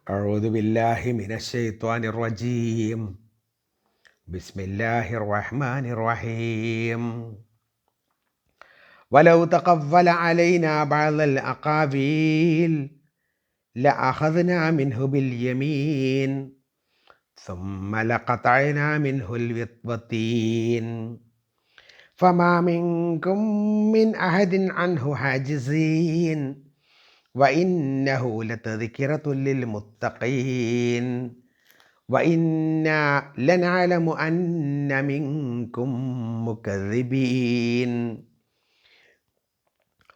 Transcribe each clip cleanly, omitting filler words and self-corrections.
أعوذ بالله من الشيطان الرجيم. بسم الله الرحمن الرحيم. ولو تقبل علينا بعض الأقاويل لأخذنا منه باليمين ثم لقطعنا منه الوتين فما منكم من أحد عنه حاجزين وإنه لتذكرة للمتقين وإنا لنعلم أن منكم مكذبين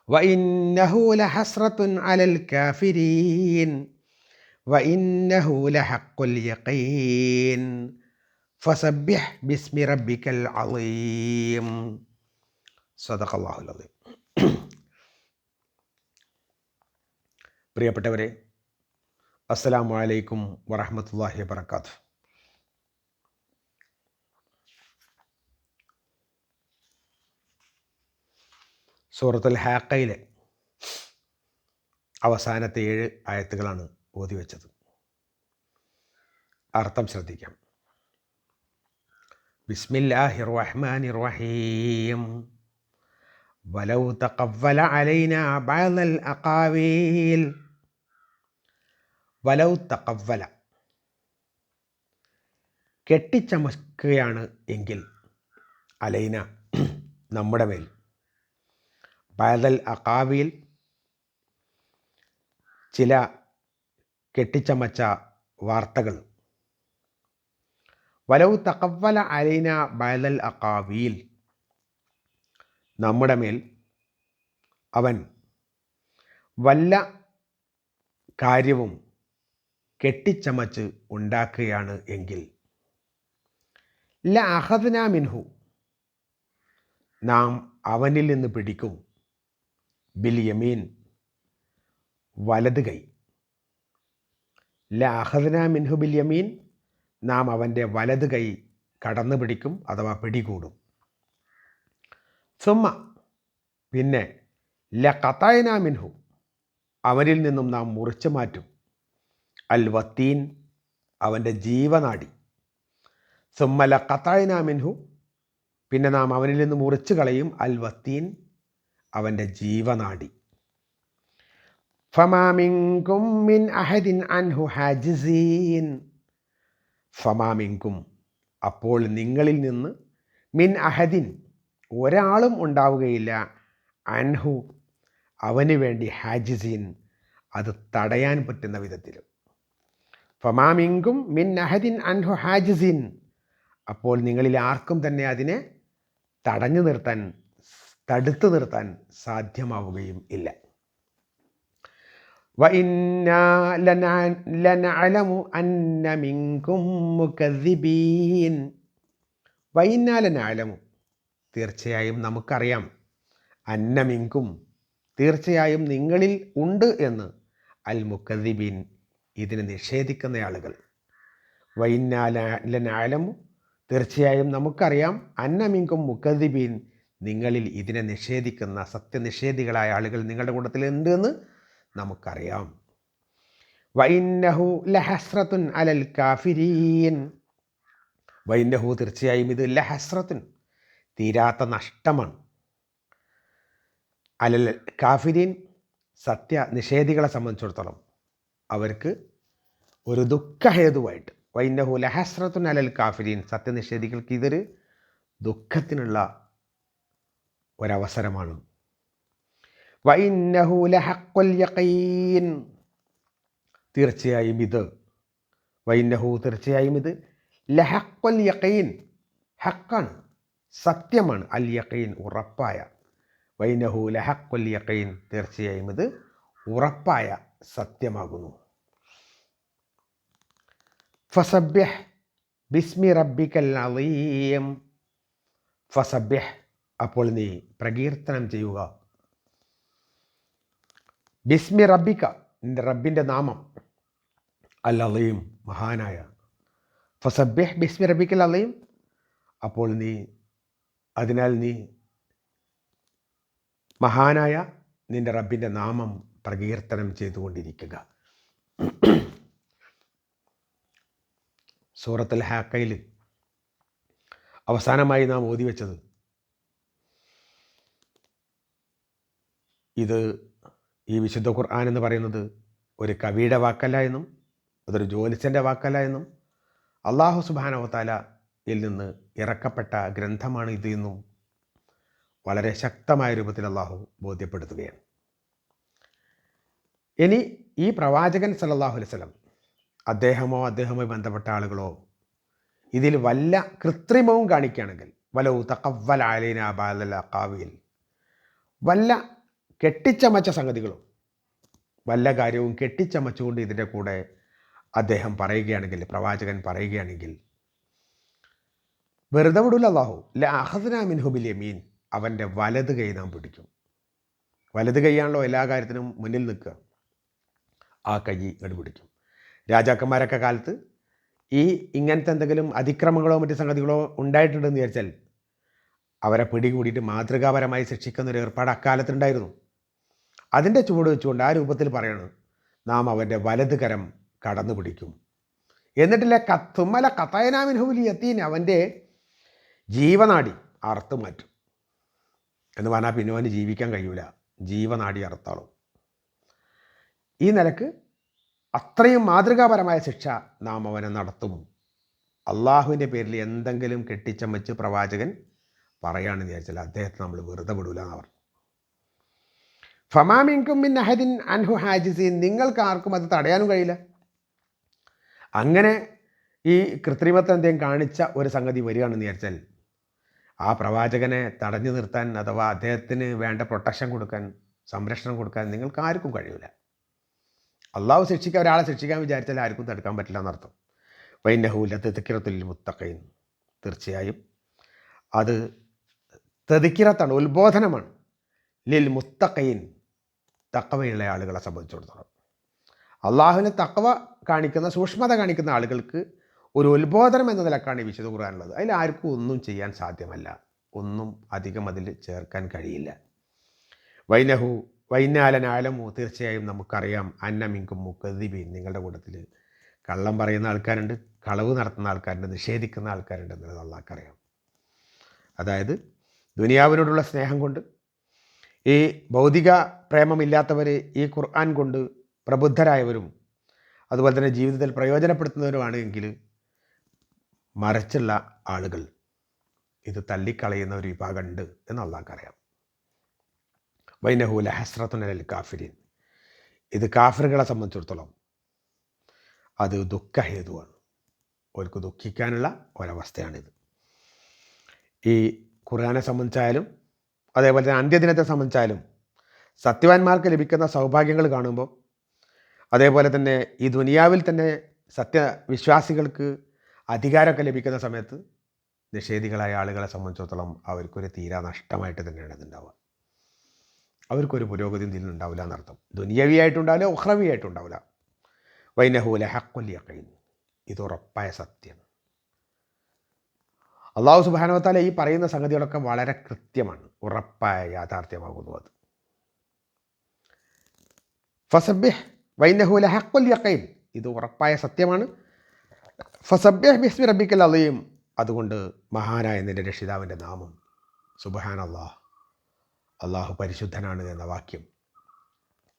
وإنه لحسرة على الكافرين وإنه لحق اليقين فسبح باسم ربك العظيم. صدق الله العظيم. പ്രിയപ്പെട്ടവരെ, അസ്സലാമു അലൈക്കും വറഹ്മത്തുള്ളാഹി വബറകാതുഹു. സൂറത്തുൽ ഹാഖയിലെ അവസാനത്തെ 7 ആയത്തുകളാണ് ഓതി വെച്ചത്. അർത്ഥം ശ്രദ്ധിക്കാം. ബിസ്മില്ലാഹിർ റഹ്മാനിർ റഹീം. വലൗ തഖവ്വല അലൈനാ ബഅദൽ അഖാവീൽ. വലൗ തഖവ്വല, കെട്ടിച്ചമക്കുകയാണ് എങ്കിൽ, അലൈന, നമ്മുടെ മേൽ, ബഅദൽ അഖാവീൽ, ചില കെട്ടിച്ചമച്ച വാർത്തകൾ. വലൗ തഖവ്വല അലൈന ബഅദൽ അഖാവീൽ, നമ്മുടെ മേൽ അവൻ വല്ല കാര്യവും കെട്ടിച്ചമച്ച് ഉണ്ടാക്കുകയാണ് എങ്കിൽ, ലഅഖദ്നാ മിൻഹു, നാം അവനിൽ നിന്ന് പിടിക്കും, ബിൽ യമീൻ, വലത് കൈ. ലഅഖദ്നാ മിൻഹു ബിൽ യമീൻ, നാം അവൻ്റെ വലത് കൈ കടന്നു പിടിക്കും അഥവാ പിടികൂടും. സുമ്മ, പിന്നെ, ലഖതഅനാ മിൻഹു, അവനിൽ നിന്നും നാം മുറിച്ചു മാറ്റും, അൽ വത്തീൻ, അവൻ്റെ ജീവനാടി. സുമ്മ ലഖതഅനാ മിൻഹു, പിന്നെ നാം അവനിൽ നിന്ന് മുറിച്ചു കളയും, അൽ വത്തീൻ, അവൻ്റെ ജീവനാടി. ഫമാ മിൻകും മിൻ അഹദിൻ അൻഹു ഹാജിസീൻ. ഫമാ മിൻകും, അപ്പോൾ നിങ്ങളിൽ നിന്ന്, മിൻ അഹദിൻ, ഒരാളും ഉണ്ടാവുകയില്ല, അൻഹു, അവന് വേണ്ടി, ഹാജിസീൻ, അത് തടയാൻ പറ്റുന്ന വിധത്തിലും. ഫമാ മിൻകും മിൻ അഹദിൻ അൻഹു ഹാജിസീൻ, അപ്പോൾ നിങ്ങളിൽ ആർക്കും തന്നെ അതിനെ തടഞ്ഞു നിർത്താൻ, തടുത്തു നിർത്താൻ സാധ്യമാവുകയും ഇല്ല. വഇന്നാ ലനഅലമു അന്ന മിൻകും മുകദ്ദിബീൻ. വഇന്നാ ലനഅലമു, തീർച്ചയായും നമുക്കറിയാം, അന്ന മിൻകും, തീർച്ചയായും നിങ്ങളിൽ ഉണ്ട് എന്ന്, അൽ മുകദ്ദിബീൻ, ഇതിനെ നിഷേധിക്കുന്ന ആളുകൾ. വഇന്നാ ലനഅലമു, തീർച്ചയായും നമുക്കറിയാം, അന്ന മിൻകും മുകദ്ദിബീൻ, നിങ്ങളിൽ ഇതിനെ നിഷേധിക്കുന്ന സത്യനിഷേധികളായ ആളുകൾ നിങ്ങളുടെ കൂട്ടത്തിൽ ഉണ്ട് എന്ന് നമുക്കറിയാം. വഇന്നഹു ലഹസ്രത്തുൻ അലൽ കാഫിരീൻ. വഇന്നഹു, തീർച്ചയായും ഇത്, ലഹസ്രത്തുൻ, തീരാത്ത നഷ്ടമാണ്, അലൽ കാഫിരീൻ, സത്യനിഷേധികളെ സംബന്ധിച്ചിടത്തോളം അവർക്ക് ഒരു ദുഃഖഹേതുവായിട്ട്. വഇന്നഹു ലഹസ്രത്തുൻ അലൽ കാഫിരീൻ, സത്യനിഷേധികൾക്ക് ഇതൊരു ദുഃഖത്തിനുള്ള ഒരവസരമാണ്. വഇന്നഹു ലഹഖുൽ യഖീൻ. തീർച്ചയായും ഇത്, വഇന്നഹു, തീർച്ചയായും ഇത്, ലഹഖുൽ യഖീൻ, ഹഖാണ്, സത്യമാണ്, അൽ യഖീൻ, ഉറപ്പായ. വഇന്നഹു ലഹഖുൽ യഖീൻ, തീർച്ചയായും ഇത് ഉറപ്പായ സത്യമാകുന്നു. ഫസബ്ബിഹ് ബിസ്മി റബ്ബിക്കൽ അളീം. ഫസബ്ബിഹ്, അപ്പോൾ നീ പ്രകീർത്തനം ചെയ്യുക, ബിസ്മി റബ്ബിക്ക, നിൻ്റെ റബ്ബിൻ്റെ നാമം, അൽ അളീം, മഹാനായ. ഫസബ്ബിഹ് ബിസ്മി റബ്ബിക്കൽ അളീം, അപ്പോൾ നീ, അതിനാൽ നീ മഹാനായ നിൻ്റെ റബ്ബിൻ്റെ നാമം പ്രകീർത്തനം ചെയ്തുകൊണ്ടിരിക്കുക. സൂറത്തുൽ ഹാക്കയിൽ അവസാനമായി നാം ഓതി വെച്ചത് ഇത് ഈ വിശുദ്ധ ഖുർആൻ എന്ന് പറയുന്നത് ഒരു കവിയുടെ വാക്കല്ല എന്നും അതൊരു ജ്യോത്സ്യൻ്റെ വാക്കല്ല എന്നും അള്ളാഹു സുബ്ഹാനഹു വ തആലയിൽ നിന്ന് ഇറക്കപ്പെട്ട ഗ്രന്ഥമാണ് ഇത് എന്നും വളരെ ശക്തമായ രൂപത്തിൽ അള്ളാഹു ബോധ്യപ്പെടുത്തുകയാണ്. ഇനി ഈ പ്രവാചകൻ സല്ലല്ലാഹു അലൈഹി വസല്ലം അദ്ദേഹവുമായി ബന്ധപ്പെട്ട ആളുകളോ ഇതിൽ വല്ല കൃത്രിമവും കാണിക്കുകയാണെങ്കിൽ വലൗ തഖവ്വല അലൈനാ ബഅദൽ അഖാവിൽ വല്ല കെട്ടിച്ചമച്ച സംഗതികളും വല്ല കാര്യവും കെട്ടിച്ചമച്ചുകൊണ്ട് ഇതിൻ്റെ കൂടെ അദ്ദേഹം പറയുകയാണെങ്കിൽ, പ്രവാചകൻ പറയുകയാണെങ്കിൽ വെറുതെ വിടൂല അല്ലാഹു. ലഅഖദ്നാ മിൻഹു ബിൽ യമീൻ, അവൻ്റെ വലത് കൈ നാം പിടിക്കും. വലത് കൈയാണല്ലോ എല്ലാ കാര്യത്തിനും മുന്നിൽ നിൽക്കുക. ആ കൈ ഇങ്ങോട്ട് പിടിക്കും. രാജാക്കന്മാരൊക്കെ കാലത്ത് ഈ ഇങ്ങനത്തെ എന്തെങ്കിലും അതിക്രമങ്ങളോ മറ്റു സംഗതികളോ ഉണ്ടായിട്ടുണ്ടെന്ന് വിചാരിച്ചാൽ അവരെ പിടികൂടിയിട്ട് മാതൃകാപരമായി ശിക്ഷിക്കുന്നൊരു ഏർപ്പാട് അക്കാലത്തുണ്ടായിരുന്നു. അതിൻ്റെ ചുവട് വെച്ചുകൊണ്ട് ആ രൂപത്തിൽ പറയണം, നാം അവൻ്റെ വലത് കരം കടന്നു പിടിക്കും. എന്നിട്ടില്ല തുമ്മല കത്തയനാമിൻഹുലി എത്തീൻ, അവൻ്റെ ജീവനാടി അറുത്ത് മാറ്റും എന്ന് പറഞ്ഞാൽ പിന്നെ അവന് ജീവിക്കാൻ കഴിയൂല, ജീവനാടി അറുത്താളും. ഈ നിലക്ക് അത്രയും മാതൃകാപരമായ ശിക്ഷ നാം അവനെ നടത്തും. അള്ളാഹുവിൻ്റെ പേരിൽ എന്തെങ്കിലും കെട്ടിച്ചമച്ച് പ്രവാചകൻ പറയുകയാണെന്ന് വിചാരിച്ചാൽ അദ്ദേഹത്തെ നമ്മൾ വെറുതെ വിടൂല എന്ന് പറഞ്ഞു. ഫമാ മിൻകും മിൻ അഹദിൻ അൻഹു ഹാജിസീൻ, നിങ്ങൾക്ക് ആർക്കും അത് തടയാനും കഴിയില്ല. അങ്ങനെ ഈ കൃത്രിമത്വം എന്തെങ്കിലും കാണിച്ച ഒരു സംഗതി വരികയാണെന്ന് വിചാരിച്ചാൽ ആ പ്രവാചകനെ തടഞ്ഞു നിർത്താൻ അഥവാ അദ്ദേഹത്തിന് വേണ്ട പ്രൊട്ടക്ഷൻ കൊടുക്കാൻ, സംരക്ഷണം കൊടുക്കാൻ നിങ്ങൾക്ക് ആർക്കും കഴിയില്ല. അള്ളാഹു ശിക്ഷിക്കാൻ, ഒരാളെ ശിക്ഷിക്കാൻ വിചാരിച്ചാൽ ആർക്കും തടുക്കാൻ പറ്റില്ല എന്നർത്ഥം. വൈന്നഹു ലതദ്കിറത്തുൽ മുത്തഖീൻ, തീർച്ചയായും അത് തദ്കിറത്താണ്, ഉത്ബോധനമാണ്. ലിൽ മുത്തഖീൻ, തഖ്വയുള്ള ആളുകളെ സംബന്ധിച്ചിടത്തോളം. അള്ളാഹുവിന് തഖ്വ കാണിക്കുന്ന, സൂക്ഷ്മത കാണിക്കുന്ന ആളുകൾക്ക് ഒരു ഉത്ബോധനം എന്ന നിലക്കാണ് ഈ വിശുദ്ധ ഖുർആനുള്ളത്. അതിൽ ആർക്കും ഒന്നും ചെയ്യാൻ സാധ്യമല്ല, ഒന്നും അധികം അതിൽ ചേർക്കാൻ കഴിയില്ല. വൈനാലനാലമോ, തീർച്ചയായും നമുക്കറിയാം, അന്നമിങ്കും മുക്കദ്ദിബീൻ, നിങ്ങളുടെ കൂട്ടത്തിൽ കള്ളം പറയുന്ന ആൾക്കാരുണ്ട്, കളവ് നടത്തുന്ന ആൾക്കാരുണ്ട്, നിഷേധിക്കുന്ന ആൾക്കാരുണ്ട് എന്നുള്ളത് അള്ളാഹ്ക്കറിയാം. അതായത് ദുനിയാവിനോടുള്ള സ്നേഹം കൊണ്ട്, ഈ ഭൗതിക പ്രേമമില്ലാത്തവർ ഈ ഖുർആൻ കൊണ്ട് പ്രബുദ്ധരായവരും അതുപോലെ തന്നെ ജീവിതത്തിൽ പ്രയോജനപ്പെടുത്തുന്നവരുമാണെങ്കിൽ മറിച്ചുള്ള ആളുകൾ ഇത് തള്ളിക്കളയുന്ന ഒരു വിഭാഗമുണ്ട് എന്ന് അള്ളാഹ്ക്കറിയാം. വൈനഹു ലഹസ്രത്തുൻ അലൽ കാഫിരീൻ, ഇത് കാഫിറുകളെ സംബന്ധിച്ചിടത്തോളം അത് ദുഃഖഹേതുവാണ്, അവർക്ക് ദുഃഖിക്കാനുള്ള ഒരവസ്ഥയാണിത്. ഈ ഖുർആനെ സംബന്ധിച്ചായാലും അതേപോലെ തന്നെ അന്ത്യദിനത്തെ സംബന്ധിച്ചായാലും സത്യവാന്മാർക്ക് ലഭിക്കുന്ന സൗഭാഗ്യങ്ങൾ കാണുമ്പോൾ, അതേപോലെ തന്നെ ഈ ദുനിയാവിൽ തന്നെ സത്യവിശ്വാസികൾക്ക് അധികാരമൊക്കെ ലഭിക്കുന്ന സമയത്ത് നിഷേധികളായ ആളുകളെ സംബന്ധിച്ചിടത്തോളം അവർക്കൊരു തീരാ നഷ്ടമായിട്ട് തന്നെയാണ് ഇതുണ്ടാവുക. അവർക്കൊരു പുരോഗതിയും ഇതിൽ ഉണ്ടാവില്ല എന്നർത്ഥം. ദുനിയവിയായിട്ടുണ്ടാവില്ല, ഉഖ്റവിയായിട്ടുണ്ടാവില്ല. വൈനഹു ലഹഖുൽ യഖീൻ, ഇത് ഉറപ്പായ സത്യം. അള്ളാഹു സുബ്ഹാനഹു വ തആല ഈ പറയുന്ന സംഗതികളൊക്കെ വളരെ കൃത്യമാണ്, ഉറപ്പായ യാഥാർത്ഥ്യമാകുന്നു അത്. ഫസബ്ബിഹ് വൈനഹു ലഹഖുൽ യഖീൻ, ഇത് ഉറപ്പായ സത്യമാണ്. ഫസബ്ബിഹ് ബിസ്മി റബ്ബിക്കൽ അളീം, അതുകൊണ്ട് മഹാനായ നിന്റെ രക്ഷിതാവിൻ്റെ നാമം, സുബ്ഹാനല്ലാഹ്, അള്ളാഹു പരിശുദ്ധനാണ് എന്ന വാക്യം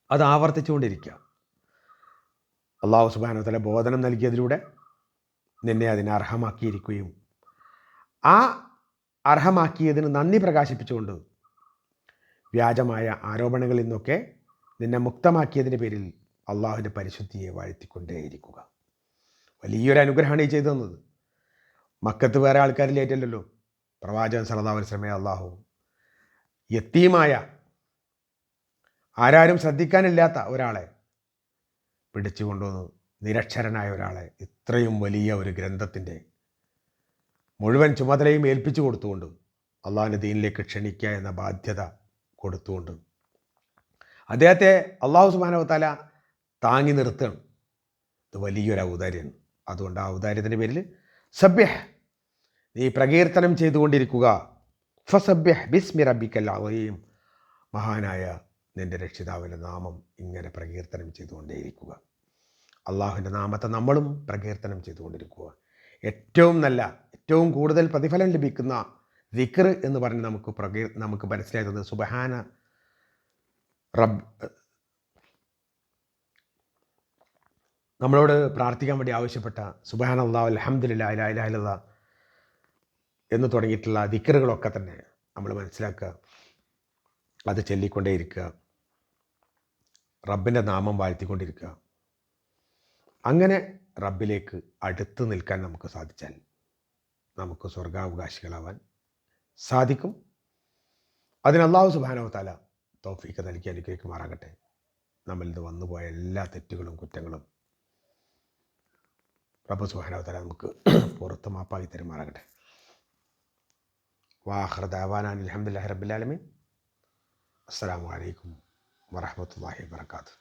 അത് ആവർത്തിച്ചുകൊണ്ടിരിക്കുക. അള്ളാഹു സുബ്ഹാനഹു വ തആല ബോധനം നൽകിയതിലൂടെ നിന്നെ അതിന് അർഹമാക്കിയിരിക്കുകയും ആ അർഹമാക്കിയതിന് നന്ദി പ്രകാശിപ്പിച്ചുകൊണ്ട് വ്യാജമായ ആരോപണങ്ങളിൽ നിന്നൊക്കെ നിന്നെ മുക്തമാക്കിയതിൻ്റെ പേരിൽ അള്ളാഹുവിൻ്റെ പരിശുദ്ധിയെ വാഴ്ത്തിക്കൊണ്ടേയിരിക്കുക. വലിയൊരു അനുഗ്രഹമാണ് ഈ ചെയ്തു തന്നത്. മക്കത്ത് വേറെ ആൾക്കാരിലേറ്റല്ലോ പ്രവാചകൻ സല്ലല്ലാഹു അലൈഹി വസല്ലമയെ അള്ളാഹു യത്തീമായ, ആരാരും ശ്രദ്ധിക്കാനില്ലാത്ത ഒരാളെ പിടിച്ചു കൊണ്ടുവന്ന്, നിരക്ഷരനായ ഒരാളെ ഇത്രയും വലിയ ഒരു ഗ്രന്ഥത്തിൻ്റെ മുഴുവൻ ചുമതലയും ഏൽപ്പിച്ചു കൊടുത്തുകൊണ്ട് അള്ളാഹുവിൻ്റെ ദീനിലേക്ക് ക്ഷണിക്കുക എന്ന ബാധ്യത കൊടുത്തുകൊണ്ട് അദ്ദേഹത്തെ അള്ളാഹു സുബ്ഹാനഹു വ തആല താങ്ങി നിർത്തണം. ഇത് വലിയൊരു ഔദാര്യമാണ്. അതുകൊണ്ട് ആ ഔദാര്യത്തിൻ്റെ പേരിൽ സബ്ബിഹ്, നീ പ്രകീർത്തനം ചെയ്തുകൊണ്ടിരിക്കുക. ഫസബ്ബിഹ് ബിസ്മി റബ്ബിക്കൽ അളീം, മഹാനായ നിൻ്റെ രക്ഷിതാവിൻ്റെ നാമം ഇങ്ങനെ പ്രകീർത്തനം ചെയ്തുകൊണ്ടേയിരിക്കുക. അള്ളാഹുവിൻ്റെ നാമത്തെ നമ്മളും പ്രകീർത്തനം ചെയ്തുകൊണ്ടിരിക്കുക. ഏറ്റവും നല്ല, ഏറ്റവും കൂടുതൽ പ്രതിഫലം ലഭിക്കുന്ന ദിക്ർ എന്ന് പറഞ്ഞ് നമുക്ക് മനസ്സിലാക്കുന്നത് സുബ്ഹാന റബ്ബ്, നമ്മളോട് പ്രാർത്ഥിക്കാൻ വേണ്ടി ആവശ്യപ്പെട്ട സുബ്ഹാനല്ലാഹ് അൽഹംദുലില്ലാഹി ലാ ഇലാഹ ഇല്ലല്ലാഹ് എന്ന് തുടങ്ങിയിട്ടുള്ള ദിക്റുകളൊക്കെ തന്നെ നമ്മൾ മനസ്സിലാക്കുക, അത് ചൊല്ലിക്കൊണ്ടേയിരിക്കുക, റബ്ബിൻ്റെ നാമം വാഴ്ത്തിക്കൊണ്ടിരിക്കുക. അങ്ങനെ റബ്ബിലേക്ക് അടുത്ത് നിൽക്കാൻ നമുക്ക് സാധിച്ചാൽ നമുക്ക് സ്വർഗാവകാശികളാവാൻ സാധിക്കും. അതിന് അല്ലാഹു സുബ്ഹാനഹു വ തആല തൗഫീഖ് നൽകി അനുഗ്രഹിക്കുമാറാകട്ടെ. നമ്മളിൽ നിന്ന് വന്നുപോയ എല്ലാ തെറ്റുകളും കുറ്റങ്ങളും റബ്ബ് സുബ്ഹാനഹു വ തആല നമുക്ക് പുറത്ത് മാപ്പാക്കി തരുമാറാകട്ടെ. വാഖിറു ദഅവാനാ അൽഹംദുലില്ലാഹി റബ്ബിൽ ആലമീൻ. അസ്സലാമു അലൈക്കും വറഹ്മത്തുള്ളാഹി വബറകാതുഹു.